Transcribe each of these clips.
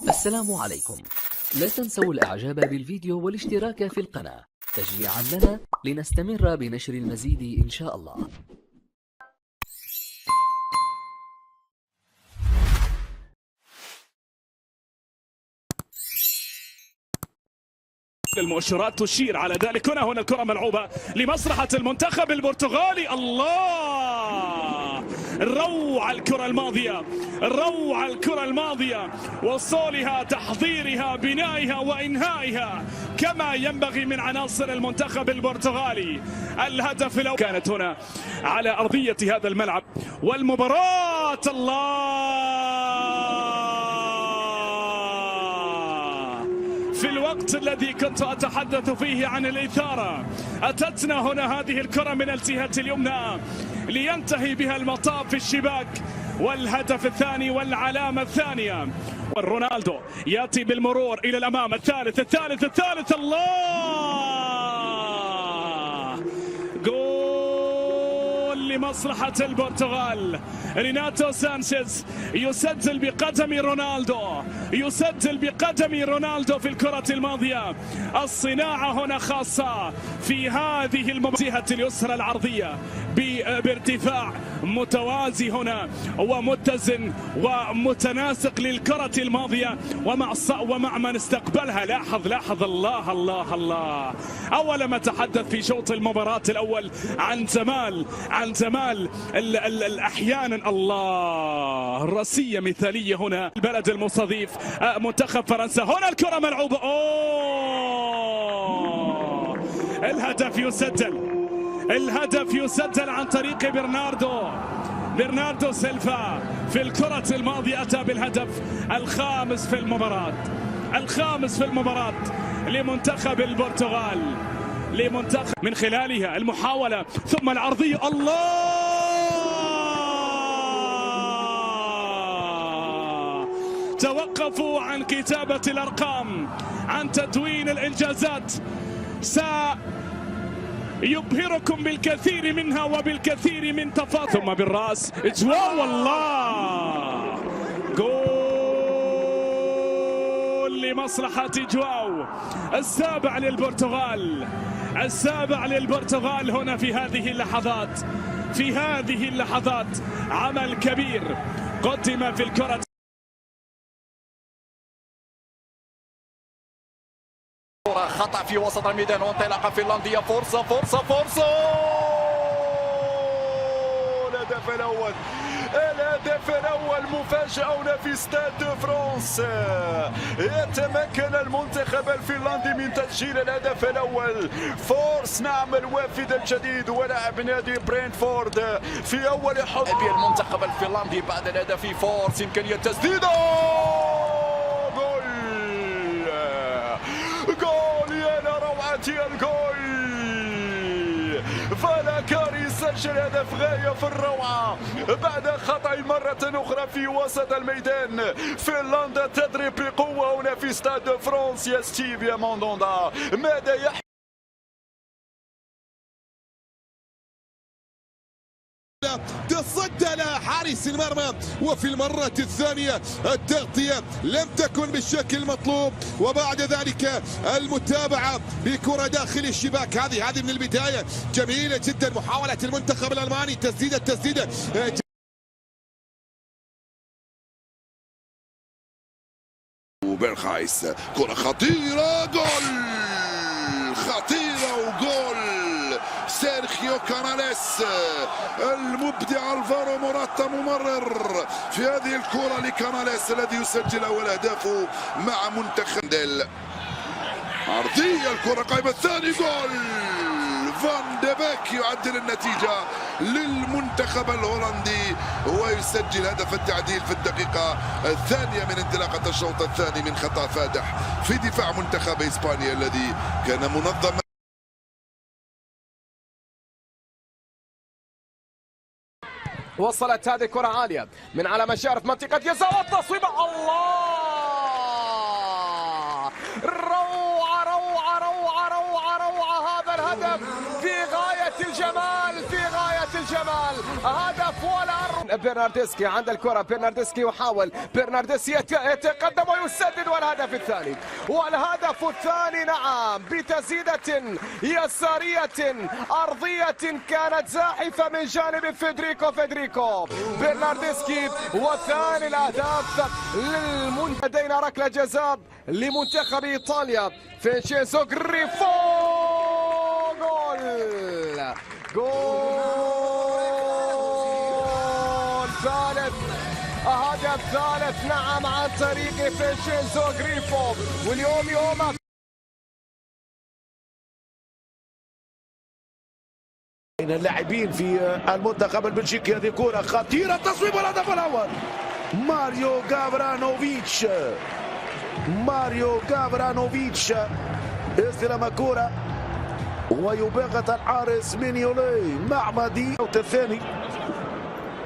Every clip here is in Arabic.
السلام عليكم. لا تنسوا الإعجاب بالفيديو والاشتراك في القناة تشجيعا لنا لنستمر بنشر المزيد إن شاء الله. المؤشرات تشير على ذلك. هنا الكرة ملعوبة لمصلحة المنتخب البرتغالي. الله، روعة الكرة الماضية، روعة الكرة الماضية، وصولها، تحضيرها، بنائها وإنهائها كما ينبغي من عناصر المنتخب البرتغالي. الهدف الأول كانت هنا على أرضية هذا الملعب والمباراة. الله، في الوقت الذي كنت أتحدث فيه عن الإثارة أتتنا هنا هذه الكرة من الجهة اليمنى لينتهي بها المطاف في الشباك، والهدف الثاني والعلامة الثانية. رونالدو يأتي بالمرور إلى الأمام، الثالث. الله، جول لمصلحة البرتغال. ريناتو سانشيز يسجل بقدم رونالدو، يسجل بقدم رونالدو في الكرة الماضية. الصناعة هنا خاصة في هذه المجهة اليسرى العرضية بارتفاع متوازي هنا ومتزن ومتناسق للكرة الماضية ومع من استقبلها. لاحظ الله. أول ما تحدث في شوط المباراة الأول عن جمال أحيانا الله، الرأسية مثالية هنا. البلد المستضيف منتخب فرنسا. هنا الكرة ملعوبة. الهدف يسجل عن طريق برناردو سيلفا في الكرة الماضية. أتى بالهدف الخامس في المباراة لمنتخب البرتغال، من خلالها المحاولة ثم العرضية. الله، توقفوا عن كتابة الأرقام، عن تدوين الإنجازات. يبهركم بالكثير منها وبالكثير من تفاصيل. ثم بالرأس جواو. الله، جول لمصلحة جواو، السابع للبرتغال هنا في هذه اللحظات. عمل كبير قدم في الكرة. خطأ في وسط الميدان وانطلاقة فنلندية. فرصة. الهدف الأول مفاجأة هنا في استاد دو فرانس. يتمكن المنتخب الفنلندي من تسجيل الهدف الأول. فورس، نعم، الوافد الجديد ولاعب نادي برينتفورد في أول حظ المنتخب الفنلندي بعد الهدف. فورس، إمكانية تسديده. الجول، فلاكاري سجل هدف غاية في الروعة بعد خطأ مرة أخرى في وسط الميدان. فنلندا تضرب بقوة هنا في استاد فرانس. يا ستيف يا موندوندا، ماذا يحدث؟ تصدى لها حارس المرمى، وفي المرة الثانية التغطية لم تكن بالشكل المطلوب، وبعد ذلك المتابعة بكرة داخل الشباك. هذه من البداية جميلة جدا. محاولة المنتخب الألماني، تسديدة وبرخايس، كرة خطيرة، جول، وجول سيرخيو كاناليس. المبدع الفارو موراتا ممرر في هذه الكرة لكاناليس الذي يسجل أول أهدافه مع منتخب ديل. عرضية، الكرة قائمة، الثاني جول. فان دي بيك يعدل النتيجة للمنتخب الهولندي ويسجل هدف التعديل في الدقيقة الثانية من انطلاقة الشوط الثاني من خطأ فادح في دفاع منتخب إسبانيا الذي كان منظما. وصلت هذه كرة عالية من على مشارف منطقة جزاء والتصويبة. الله، روعة هذا الهدف في غاية الجمال، هدف ولا برناردسكي عند الكرة، برناردسكي يحاول، برناردسكي يتقدم ويسدد، والهدف الثاني، والهدف الثاني نعم بتسديدة يسارية أرضية كانت زاحفة من جانب فيدريكو برناردسكي، وثاني الأهداف لدينا ركلة جزاء لمنتخب إيطاليا فينشينزو غريفو. جول ثالث، هدف ثالث نعم عن طريق فينشينزو غريفو. واليوم يوم بين اللاعبين في المنتخب البلجيكي. هذه كرة خطيرة، تصويب الهدف الأول ماريو غافرانوفيتش استلم الكرة ويباغت الحارس مينيولي مع مدي الثاني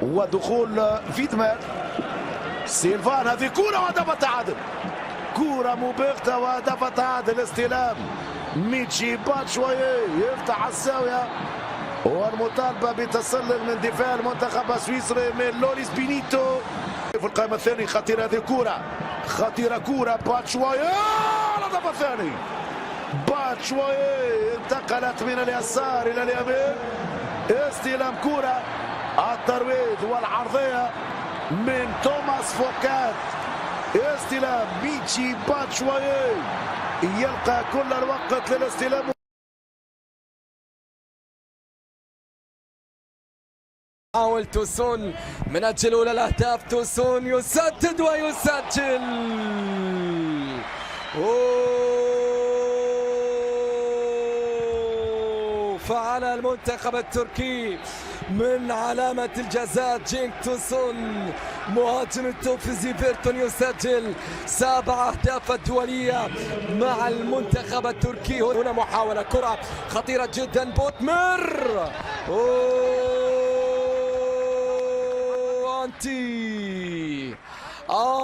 ودخول فيدمان سيلفان. هذه كرة وهدف التعادل، كرة مباغتة وهدف التعادل. استلام ميتشي باتشواي يفتح الزاوية والمطالبة بتسلل من دفاع المنتخب السويسري من لوريس بينيتو في القائمة الثانية. خطيرة هذه الكرة، خطيرة كرة باتشواي، الهدف الثاني. باتشواي انتقلت من اليسار إلى اليمين، استلام كرة، الترويض والعرضية من توماس فوكات، استلام ميتشي باتشواي يلقى كل الوقت للاستلام. حاول توسون من أجل أولى الأهداف، توسون يسدد ويسجل. فعل المنتخب التركي من علامة الجزاء جينك توسون مهاجم التوفيزي بيرتون يسجل 7 أهداف الدولية مع المنتخب التركي. هنا محاولة، كرة خطيرة جدا، بوتمر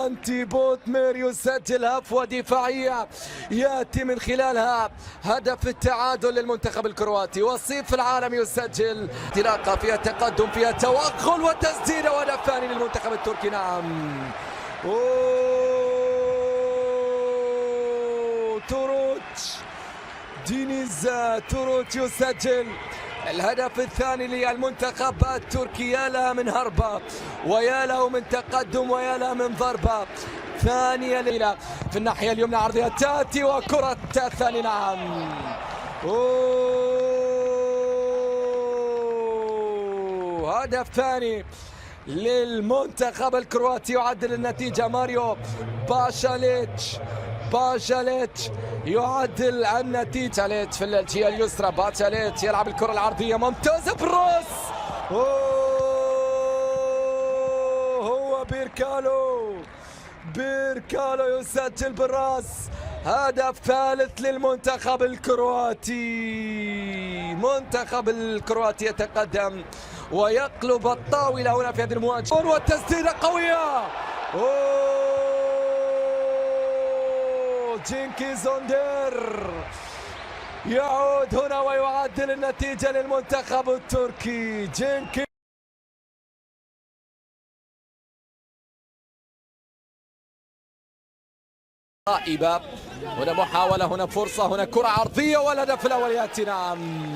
أنتي بوتمر يسجل هفوة دفاعية يأتي من خلالها هدف التعادل للمنتخب الكرواتي. وصيف العالم يسجل انطلاقة فيها تقدم، فيها توغل وتسديدة، وهدف ثاني للمنتخب التركي. نعم دينيز توروتش يسجل الهدف الثاني للمنتخب التركي. يا لها من هربة ويا له من تقدم ويا له من ضربة ثانية في الناحية اليمنى، عرضية تاتي وكرة الثاني. نعم هدف ثاني للمنتخب الكرواتي يعدل النتيجة. ماريو باشاليتش يعدل النتيجة في الجهة اليسرى. باشاليتش يلعب الكرة العرضية ممتازة بالراس، هو بيركالو يسجل بالراس. هدف ثالث للمنتخب الكرواتي. منتخب الكرواتي يتقدم ويقلب الطاولة هنا في هذه المواجهة، والتسديدة قوية. جينكي زوندر يعود هنا ويعدل النتيجة للمنتخب التركي. جينكي غائبة، هنا محاولة، هنا فرصة، هنا كرة عرضية، والهدف الأول يأتي. نعم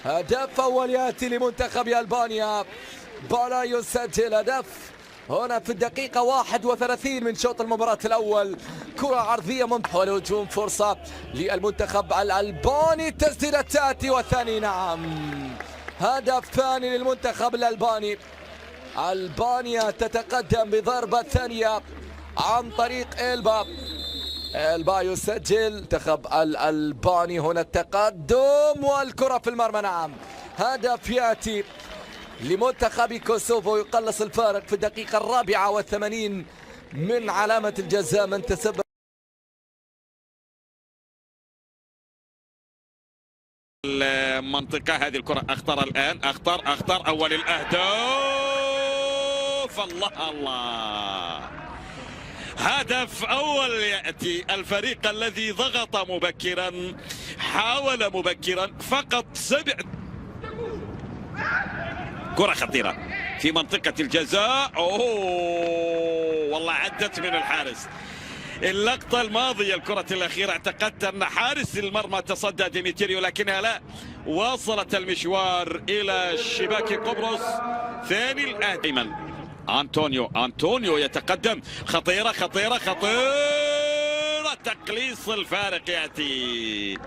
هدف أول يأتي لمنتخب ألبانيا. بالا يسجل هدف هنا في الدقيقة 31 من شوط المباراة الأول. كرة عرضية ممتازة والهجوم، فرصة للمنتخب الألباني، التسديدة تأتي والثاني. نعم هدف ثاني للمنتخب الألباني. ألبانيا تتقدم بضربة ثانية عن طريق إلبا يسجل. منتخب الألباني هنا التقدم والكرة في المرمى. نعم هدف يأتي لمنتخب كوسوفو يقلص الفارق في الدقيقة 84 من علامة الجزاء من تسبب المنطقة. هذه الكرة أخطر الآن، أخطر أول الأهداف. الله هدف أول يأتي. الفريق الذي ضغط مبكرا، حاول مبكرا، فقط 7 كرة خطيرة في منطقة الجزاء. أوه والله عدت من الحارس. اللقطة الماضية الكرة الأخيرة اعتقدت أن حارس المرمى تصدى ديميتريو، لكنها لا، واصلت المشوار إلى شباك قبرص. ثاني الأهداف أيمن أنطونيو يتقدم، خطيرة خطيرة خطيرة، تقليص الفارق يأتي،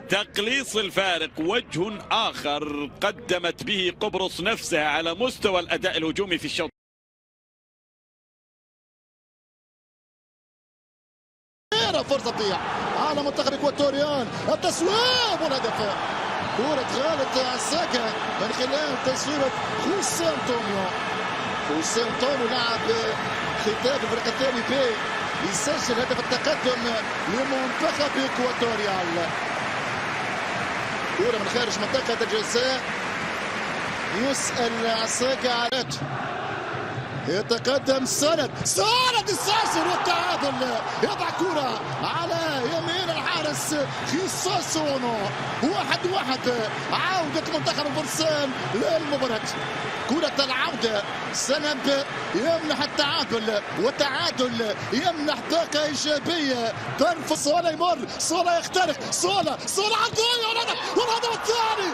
تقليص الفارق، وجه آخر قدمت به قبرص نفسها على مستوى الأداء الهجومي في الشوط. فرصة تضيع على منتخب إكواتوريال، التسويب والهدف. كرة خالد عساكا من خلال تسويبة خوسيه أنطونيو. خوسيه أنطونيو لاعب ختام الفريق الثاني بي يسجل هدف التقدم لمنتخب إكواتوريال. كرة من خارج منطقة الجزاء، يسأل عساكا على يتقدم سند يسجل والتعادل، يضع كرة على يمين الحارس خيساسونو. 1-1 عودة منتخب الفرسان للمباراة. كرة العودة، سند يمنح التعادل، والتعادل يمنح طاقة إيجابية. تنفس صولا، يمر صولا، يخترق صولا عرضية، والهدف الثاني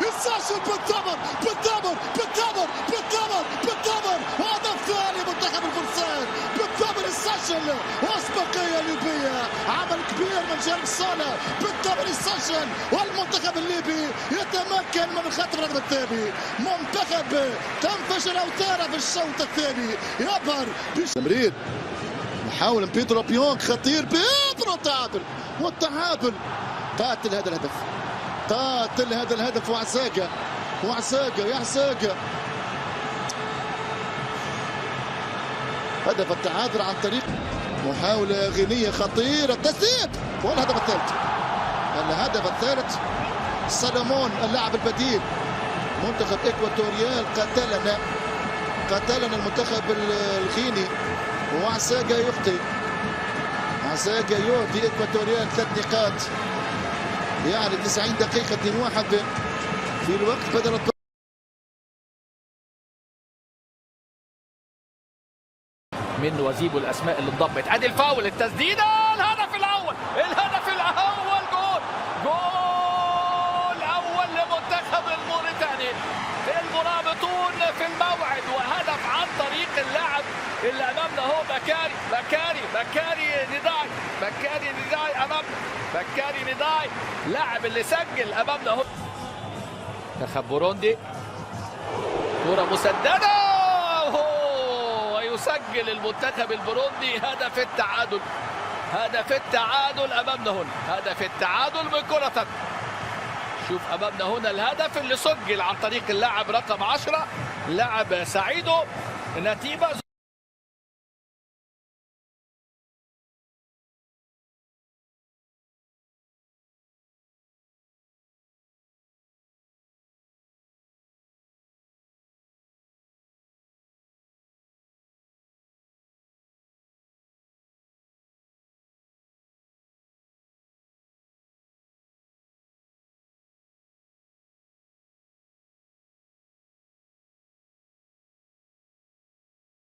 يسجل بالتمر. هدف ثاني منتخب الفرسان بالتمر، يسجل واسبقية ليبية، عمل كبير من جانب صالح. بالتمر يسجل، والمنتخب الليبي يتمكن من خطف الهدف الثاني. منتخب تنفجر أوتاره في الشوط الثاني، يظهر تمرير محاول بيدرو بيونغ، خطير بيدرو، تعادل، والتعادل قاتل هذا الهدف. وعساكا يا عساكا، هدف التعادل عن طريق محاولة غنية خطيرة، التسديد والهدف الثالث. سلمون اللاعب البديل منتخب إكواتوريال، قتلنا المنتخب الغيني. وعساكا يخطئ، عساكا يعطي إكواتوريال 3 نقاط، يعني 90 دقيقة 2-1 في الوقت بدل من وزيب الاسماء اللي انضمت. ادي الفاول، التسديده، الهدف الاول جول اول لمنتخب الموريتاني. المرابطون في الموعد، وهدف عن طريق اللاعب اللي امامنا هو بكاري نداي امامنا، لاعب اللي سجل امامنا هو منتخب بوروندي. كرة مسدده، يسجل المنتخب البوروندي هدف التعادل امامنا هنا، هدف التعادل من كرة. شوف امامنا هنا الهدف اللي سجل عن طريق اللاعب رقم 10، لاعب سعيدو. نتيجة